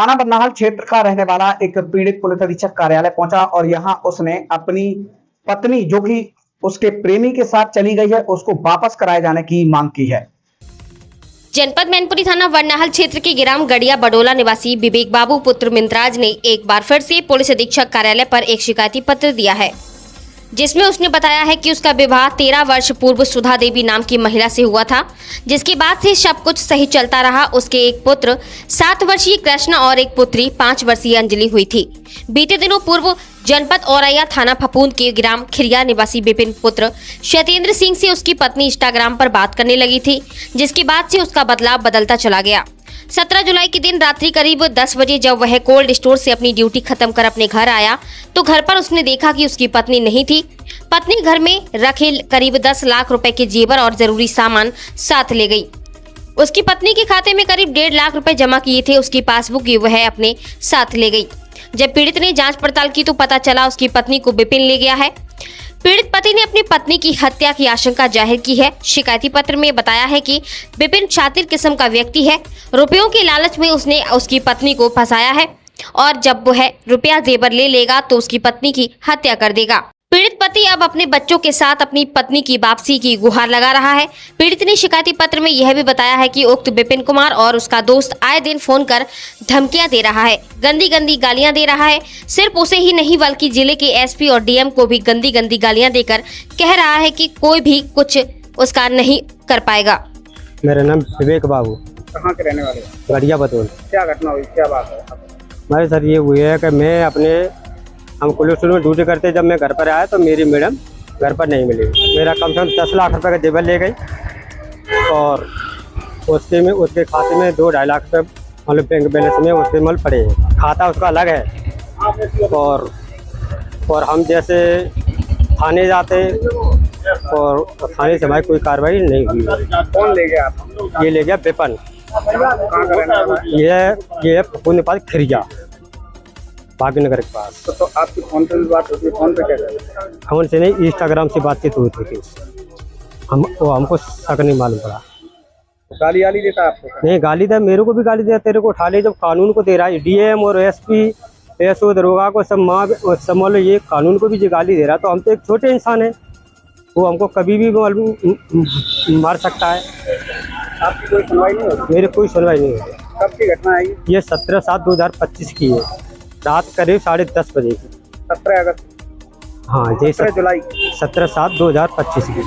थाना बरनाहल क्षेत्र का रहने वाला एक पीड़ित पुलिस अधीक्षक कार्यालय पहुंचा और यहां उसने अपनी पत्नी जो कि उसके प्रेमी के साथ चली गई है उसको वापस कराए जाने की मांग की है। जनपद मैनपुरी थाना बरनाहल क्षेत्र के ग्राम गड़िया बडोला निवासी विवेक बाबू पुत्र मिंतराज ने एक बार फिर से पुलिस अधीक्षक कार्यालय पर एक शिकायती पत्र दिया है, जिसमें उसने बताया है कि उसका विवाह 13 वर्ष पूर्व सुधा देवी नाम की महिला से हुआ था, जिसके बाद से सब कुछ सही चलता रहा। उसके एक पुत्र 7 वर्षीय कृष्णा और एक पुत्री 5 वर्षीय अंजलि हुई थी। बीते दिनों पूर्व जनपद औरैया थाना फफूंद के ग्राम खिरिया निवासी विपिन पुत्र शतेंद्र सिंह से उसकी पत्नी इंस्टाग्राम पर बात करने लगी थी, जिसके बाद से उसका बदलाव बदलता चला गया। 17 जुलाई के दिन रात्रि करीब 10 बजे जब वह कोल्ड स्टोर से अपनी ड्यूटी खत्म कर अपने घर आया तो घर पर उसने देखा कि उसकी पत्नी नहीं थी। पत्नी घर में रखे करीब 10 लाख रुपए के जेवर और जरूरी सामान साथ ले गई। उसकी पत्नी के खाते में करीब 1.5 लाख रुपए जमा किए थे। उसकी पासबुक वह अपने साथ ले गई। जब पीड़ित ने जांच पड़ताल की तो पता चला उसकी पत्नी को विपिन ले गया है। पीड़ित पति ने अपनी पत्नी की हत्या की आशंका जाहिर की है। शिकायती पत्र में बताया है कि विपिन शातिर किस्म का व्यक्ति है। रुपयों के लालच में उसने उसकी पत्नी को फंसाया है और जब वह रुपया जेवर ले लेगा तो उसकी पत्नी की हत्या कर देगा। पीड़ित पति अब अपने बच्चों के साथ अपनी पत्नी की वापसी की गुहार लगा रहा है। पीड़ित ने शिकायती पत्र में यह भी बताया है कि उक्त विपिन कुमार और उसका दोस्त आए दिन फोन कर धमकियां दे रहा है, गंदी गंदी गालियां दे रहा है। सिर्फ उसे ही नहीं बल्कि जिले के एसपी और डीएम को भी गंदी गंदी गालियां देकर कह रहा है कि कोई भी कुछ उसका नहीं कर पाएगा। मेरा नाम विवेक बाबू। कहाँ के रहने वाले? गड़िया बतौल। क्या घटना हुई, क्या बात है? भाई सर ये हुई है कि हम पुलिस स्टेशन में ड्यूटी करते जब मैं घर पर आया तो मेरी मैडम घर पर नहीं मिली। मेरा कम से कम 10 लाख रुपए का जेवर ले गई और उसके खाते में 2-2.5 लाख रुपये मतलब बैंक बैलेंस में उसके मतलब पड़े हैं। खाता उसका अलग है और हम जैसे थाने जाते और थाने से हमारी कोई कार्रवाई नहीं हुई। कौन ले गया आप? ये ले गया विपिन। ये फफूंद पास खिरिया भाग्यनगर के पास। तो आपकी फोन पे भी बात होती है? फोन पे क्या कर? फोन से नहीं, इंस्टाग्राम से बातचीत हुई थी। हमको शक नहीं मालूम पड़ा। गाली वाली देता आपको? नहीं गाली दे, मेरे को भी गाली दे, तेरे को उठा ले। जब कानून को दे रहा है डीएम और एसपी एसओ दरोगा को सब मान लो ये कानून को भी जो गाली दे रहा है तो हम तो एक छोटे इंसान है, वो हमको कभी भी मार सकता है। आपकी कोई सुनवाई नहीं होती? मेरी कोई सुनवाई नहीं होती। कब की घटना है ये 17/7/2025 की है, रात करीब 10:30 बजे की। 17 अगस्त? हाँ जी, 17 जुलाई 17/7/2025 की।